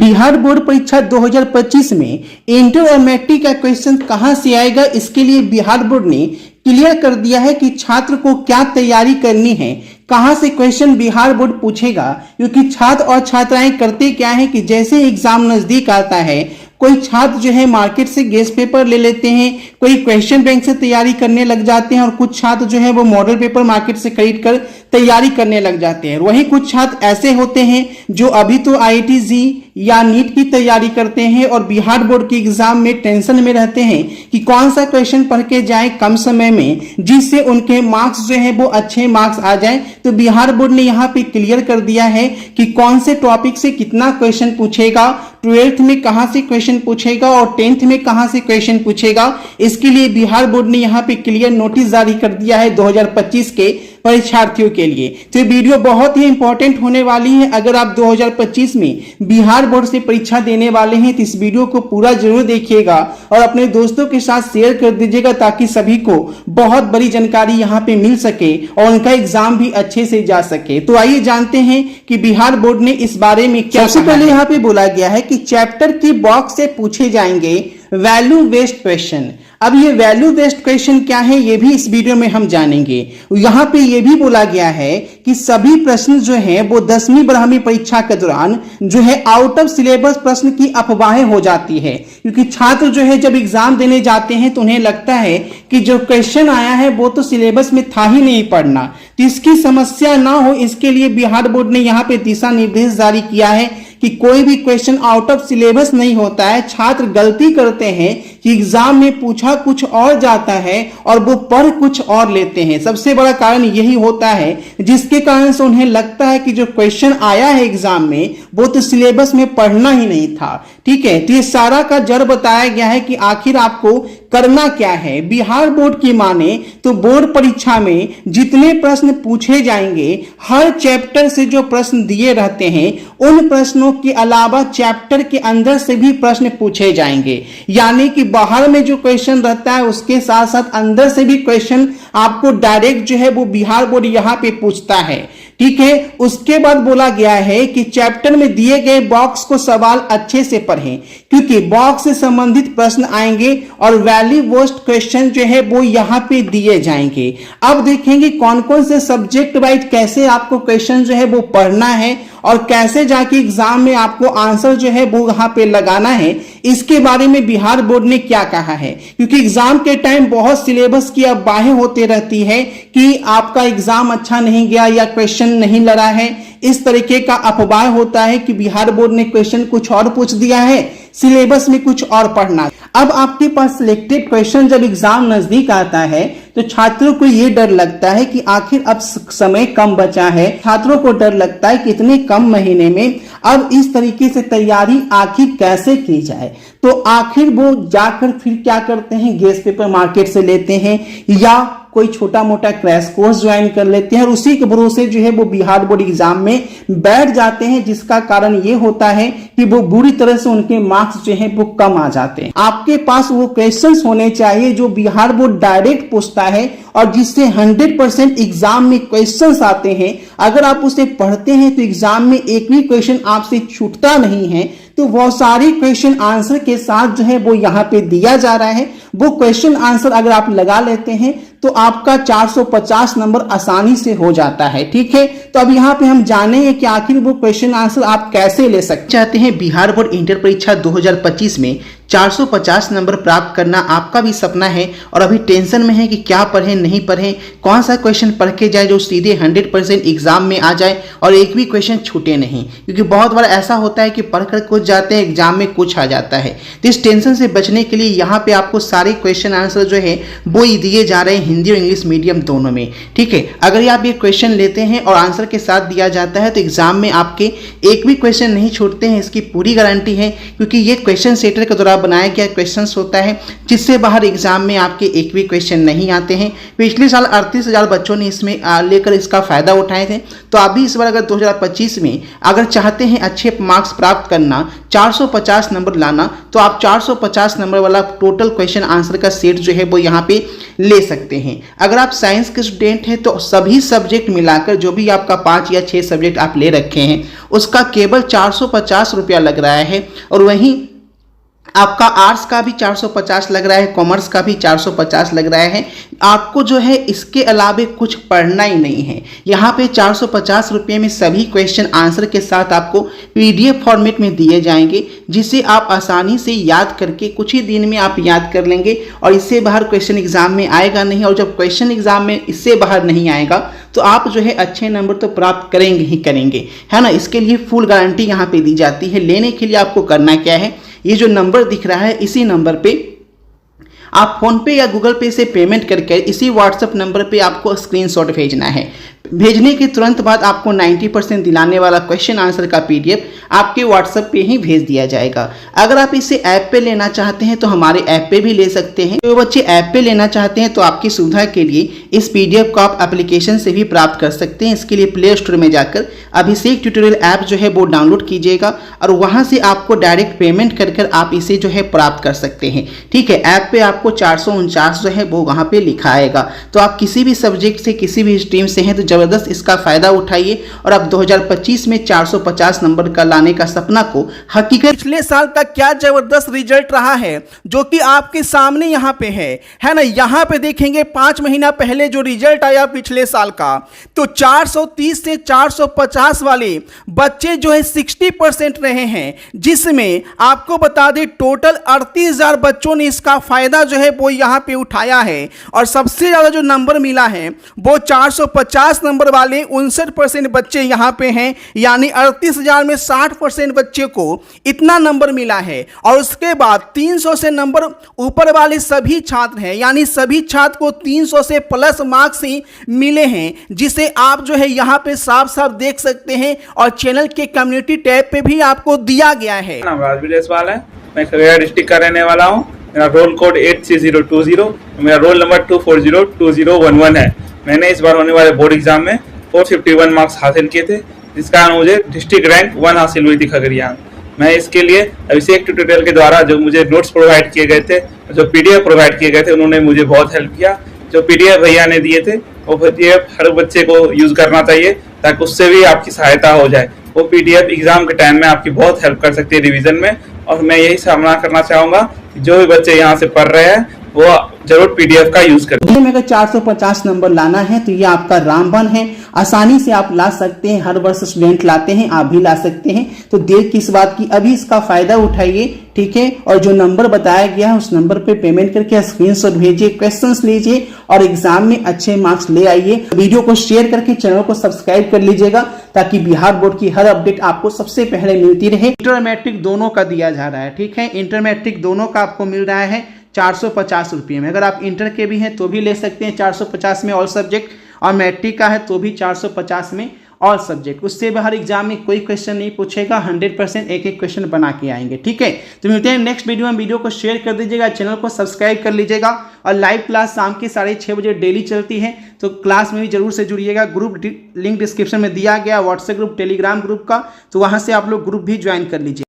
Bihar board परीक्षा 2025 में inter और मैट्रिक का क्वेश्चन कहां से आएगा, इसके लिए बिहार बोर्ड ने क्लियर कर दिया है कि छात्र को क्या तैयारी करनी है, कहां से क्वेश्चन बिहार बोर्ड पूछेगा। क्योंकि छात्र और छात्राएं करते क्या है कि जैसे एग्जाम नजदीक आता है, कोई छात्र जो है मार्केट से गेस्ट पेपर ले लेते हैं, कोई क्वेश्चन बैंक से तैयारी करने लग जाते हैं और कुछ छात्र जो है वो मॉडल पेपर मार्केट से खरीद कर तैयारी करने लग जाते हैं। वहीं कुछ छात्र ऐसे होते हैं जो अभी तो IIT JEE या नीट की तैयारी करते हैं और बिहार बोर्ड के एग्जाम में टेंशन में रहते हैं कि कौन सा क्वेश्चन पढ़ के जाए कम समय में, जिससे उनके मार्क्स जो है वो अच्छे मार्क्स आ जाए। तो बिहार बोर्ड ने यहाँ पे क्लियर कर दिया है कि कौन से टॉपिक से कितना क्वेश्चन पूछेगा, 12th में कहां से क्वेश्चन पूछेगा और 10th में कहां से क्वेश्चन पूछेगा। इसके लिए बिहार बोर्ड ने यहाँ पे क्लियर नोटिस जारी कर दिया है 2025 के परीक्षार्थियों के लिए। तो ये वीडियो बहुत ही इंपॉर्टेंट होने वाली है। अगर आप 2025 में बिहार बोर्ड से परीक्षा देने वाले हैं तो इस वीडियो को पूरा जरूर देखिएगा और अपने दोस्तों के साथ शेयर कर दीजिएगा ताकि सभी को बहुत बड़ी जानकारी यहाँ पे मिल सके और उनका एग्जाम भी अच्छे से जा सके। तो आइए जानते हैं कि बिहार बोर्ड ने इस बारे में क्या। सबसे पहले यहाँ पे बोला गया है कि चैप्टर की बॉक्स से पूछे जाएंगे वैल्यू बेस्ड क्वेश्चन। अब ये वैल्यू बेस्ड क्वेश्चन क्या है ये भी इस वीडियो में हम जानेंगे। यहाँ पे ये भी बोला गया है कि सभी प्रश्न जो हैं वो 10वीं 12वीं परीक्षा के दौरान जो है आउट ऑफ सिलेबस प्रश्न की अफवाहें हो जाती है। क्योंकि छात्र जो है जब एग्जाम देने जाते हैं तो उन्हें लगता है कि जो क्वेश्चन आया है वो तो सिलेबस में था ही नहीं पढ़ना। तो इसकी समस्या ना हो इसके लिए बिहार बोर्ड ने यहाँ पे दिशा निर्देश जारी किया है कि कोई भी क्वेश्चन आउट ऑफ सिलेबस नहीं होता है। छात्र गलती करते हैं कि एग्जाम में पूछा कुछ और जाता है और वो पढ़ कुछ और लेते हैं। सबसे बड़ा कारण यही होता है जिसके कारण से उन्हें लगता है कि जो क्वेश्चन आया है एग्जाम में वो तो सिलेबस में पढ़ना ही नहीं था। ठीक है, तो ये सारा का जड़ बताया गया है कि आखिर आपको करना क्या है। बिहार बोर्ड की माने तो बोर्ड परीक्षा में जितने प्रश्न पूछे जाएंगे, हर चैप्टर से जो प्रश्न दिए रहते हैं उन प्रश्नों के अलावा चैप्टर के अंदर से भी प्रश्न पूछे जाएंगे। यानी कि बाहर में जो क्वेश्चन रहता है उसके साथ साथ अंदर से भी क्वेश्चन आपको डायरेक्ट जो है वो बिहार बोर्ड यहाँ पे पूछता है। ठीक है, उसके बाद बोला गया है कि चैप्टर में दिए गए बॉक्स को सवाल अच्छे से पढ़ें क्योंकि बॉक्स से संबंधित प्रश्न आएंगे और वैल्यू बेस्ड क्वेश्चन जो है वो यहाँ पे दिए जाएंगे। अब देखेंगे कौन कौन से सब्जेक्ट वाइज कैसे आपको क्वेश्चन जो है वो पढ़ना है और कैसे जाके एग्जाम में आपको आंसर जो है वो यहाँ पे लगाना है। इसके बारे में बिहार बोर्ड ने क्या कहा है, क्योंकि एग्जाम के टाइम बहुत सिलेबस की अफवाहें होती रहती है कि आपका एग्जाम अच्छा नहीं गया या क्वेश्चन नहीं लड़ा है। इस तरीके का अफवाह होता है कि बिहार बोर्ड ने क्वेश्चन कुछ और पूछ दिया है, सिलेबस में कुछ और पढ़ना। अब आपके पास सिलेक्टेड क्वेश्चन जब एग्जाम नजदीक आता है तो छात्रों को यह डर लगता है कि आखिर अब समय कम बचा है। छात्रों को डर लगता है कि इतने कम महीने में अब इस तरीके से तैयारी आखिर कैसे की जाए। तो आखिर वो जाकर फिर क्या करते हैं, गेस्ट पेपर मार्केट से लेते हैं या कोई छोटा मोटा क्रैश कोर्स ज्वाइन कर लेते हैं और उसी के भरोसे जो है वो बिहार बोर्ड एग्जाम में बैठ जाते हैं, जिसका कारण ये होता है कि वो बुरी तरह से उनके मार्क्स जो है वो कम आ जाते हैं। आपके पास वो क्वेश्चंस होने चाहिए जो बिहार बोर्ड डायरेक्ट पूछता है और जिससे 100% एग्जाम में क्वेश्चंस आते हैं। अगर आप उसे पढ़ते हैं तो एग्जाम में एक भी क्वेश्चन आपसे छूटता नहीं है। तो वो सारी क्वेश्चन आंसर के साथ जो है वो यहाँ पे दिया जा रहा है। वो क्वेश्चन आंसर अगर आप लगा लेते हैं तो आपका 450 नंबर आसानी से हो जाता है। ठीक है, तो अब यहाँ पे हम जानेंगे कि आखिर वो क्वेश्चन आंसर आप कैसे ले सकते चाहते हैं। बिहार बोर्ड इंटर परीक्षा 2025 में 450 नंबर प्राप्त करना आपका भी सपना है और अभी टेंशन में है कि क्या पढ़ें नहीं पढ़ें, कौन सा क्वेश्चन पढ़ के जाए जो सीधे 100% एग्जाम में आ जाए और एक भी क्वेश्चन छूटे नहीं। क्योंकि बहुत बार ऐसा होता है कि पढ़कर कुछ जाते हैं, एग्जाम में कुछ आ जाता है। तो इस टेंशन से बचने के लिए यहाँ पे आपको सारे क्वेश्चन आंसर जो है वो दिए जा रहे हैं हिंदी और इंग्लिश मीडियम दोनों में। ठीक है, अगर आप ये क्वेश्चन लेते हैं और आंसर के साथ दिया जाता है तो एग्जाम में आपके एक भी क्वेश्चन नहीं छूटते हैं, इसकी पूरी गारंटी है। क्योंकि ये क्वेश्चन सेटर के द्वारा बनाया गया क्वेश्चंस होता है जिससे बाहर एग्जाम में आपके एक भी क्वेश्चन नहीं आते हैं। पिछले साल 38,000 बच्चों ने इसमें लेकर इसका फायदा उठाए थे। तो आप भी इस बार अगर 2025 में अगर चाहते हैं अच्छे मार्क्स प्राप्त करना, 450 नंबर लाना, तो आप 450 नंबर वाला टोटल क्वेश्चन आंसर का सेट जो है वो यहाँ पे ले सकते हैं। अगर आप साइंस के स्टूडेंट हैं तो सभी सब्जेक्ट मिलाकर जो भी आपका 5 या 6 सब्जेक्ट आप ले रखे हैं उसका केवल 450 रुपया लग रहा है। और वहीं आपका आर्ट्स का भी 450 लग रहा है, कॉमर्स का भी 450 लग रहा है। आपको जो है इसके अलावे कुछ पढ़ना ही नहीं है। यहाँ पे 450 रुपये में सभी क्वेश्चन आंसर के साथ आपको PDF फॉर्मेट में दिए जाएंगे, जिसे आप आसानी से याद करके कुछ ही दिन में आप याद कर लेंगे और इससे बाहर क्वेश्चन एग्जाम में आएगा नहीं। और जब क्वेश्चन एग्जाम में इससे बाहर नहीं आएगा तो आप जो है अच्छे नंबर तो प्राप्त करेंगे ही करेंगे, है ना। इसके लिए फुल गारंटी यहाँ पे दी जाती है। लेने के लिए आपको करना क्या है, ये जो नंबर दिख रहा है इसी नंबर पे आप फोन पे या गूगल पे से पेमेंट करके इसी व्हाट्सएप नंबर पे आपको स्क्रीनशॉट भेजना है। भेजने के तुरंत बाद आपको 90% दिलाने वाला क्वेश्चन आंसर का PDF आपके व्हाट्सएप पे ही भेज दिया जाएगा। अगर आप इसे ऐप पे लेना चाहते हैं तो हमारे ऐप पे भी ले सकते हैं। जो बच्चे ऐप पे लेना चाहते हैं तो आपकी सुविधा के लिए इस PDF को आप एप्लीकेशन से भी प्राप्त कर सकते हैं। इसके लिए प्ले स्टोर में जाकर अभिषेक ट्यूटोरियल ऐप जो है वो डाउनलोड कीजिएगा और वहाँ से आपको डायरेक्ट पेमेंट कर आप इसे जो है प्राप्त कर सकते हैं। ठीक है, ऐप पे आपको 449 जो है वो वहाँ पे लिखा आएगा। तो आप किसी भी सब्जेक्ट से किसी भी स्ट्रीम से हैं तो जबरदस्त इसका फायदा उठाइए और अब 2025 में 450 नंबर का लाने का सपना को हकीकत। पिछले साल का क्या जबरदस्त रिजल्ट रहा है जो कि आपके सामने यहाँ पे है ना। यहाँ पे देखेंगे 5 महीना पहले जो रिजल्ट आया पिछले साल का, तो 430 से 450 वाले बच्चे जो है 60% रहे हैं, जिसमें आपको बता दें टोटल 38,000 बच्चों ने इसका फायदा जो है वो यहाँ पे उठाया है। और सबसे ज्यादा जो नंबर मिला है वो 450 नंबर वाले 59% बच्चे यहाँ पे हैं, यानी 38,000 में 60% बच्चे को इतना नंबर मिला है। और उसके बाद 300 से नंबर ऊपर वाले सभी छात्र हैं, यानी सभी छात्र को 300 से प्लस मार्क्स ही मिले हैं, जिसे आप जो है यहाँ पे साफ साफ देख सकते हैं। और चैनल के कम्युनिटी टैब पे भी आपको दिया गया है। नाम राजवीर जायसवाल है, मैं खगड़िया डिस्ट्रिक्ट का रहने वाला हूँ। मेरा रोल कोड 83020, मेरा रोल नंबर 2402011 है। मैंने इस बार होने वाले बोर्ड एग्जाम में 451 मार्क्स हासिल किए थे, जिस कारण मुझे डिस्ट्रिक्ट रैंक 1 हासिल हुई थी खगड़िया। मैं इसके लिए अभिषेक ट्यूटोरियल के द्वारा जो मुझे नोट्स प्रोवाइड किए गए थे, जो PDF प्रोवाइड किए गए थे, उन्होंने मुझे बहुत हेल्प किया। जो PDF भैया ने दिए थे वो PDF हर बच्चे को यूज करना चाहिए ताकि उससे भी आपकी सहायता हो जाए। वो PDF एग्जाम के टाइम में आपकी बहुत हेल्प कर सकती है रिवीजन में। और मैं यही सामना करना चाहूंगा कि जो भी बच्चे यहाँ से पढ़ रहे हैं वो जरूर PDF का यूज करें। में अगर 450 नंबर लाना है तो ये आपका रामबन है, आसानी से आप ला सकते हैं। हर वर्ष स्टूडेंट लाते हैं, आप भी ला सकते हैं। तो देर किस बात की, अभी इसका फायदा उठाइए। ठीक है, और जो नंबर बताया गया है उस नंबर पे पेमेंट करके स्क्रीनशॉट भेजिए, क्वेश्चंस लीजिए और एग्जाम में अच्छे मार्क्स ले आइए। वीडियो को शेयर करके चैनल को सब्सक्राइब कर लीजिएगा ताकि बिहार बोर्ड की हर अपडेट आपको सबसे पहले मिलती रहे। इंटर मैट्रिक दोनों का दिया जा रहा है। ठीक है, इंटर मैट्रिक दोनों का आपको मिल रहा है 450 रुपये में। अगर आप इंटर के भी हैं तो भी ले सकते हैं 450 में ऑल सब्जेक्ट, और मैट्रिक का है तो भी 450 में ऑल सब्जेक्ट। उससे बाहर एग्जाम में कोई क्वेश्चन नहीं पूछेगा, 100% एक एक क्वेश्चन बना के आएंगे। ठीक है, तो मिलते हैं नेक्स्ट वीडियो में। वीडियो को शेयर कर दीजिएगा, चैनल को सब्सक्राइब कर लीजिएगा। और लाइव क्लास शाम के 6:30 बजे डेली चलती है, तो क्लास में भी जरूर से जुड़िएगा। ग्रुप लिंक डिस्क्रिप्शन में दिया गया, व्हाट्सएप ग्रुप, टेलीग्राम ग्रुप का, तो वहां से आप लोग ग्रुप भी ज्वाइन कर लीजिए।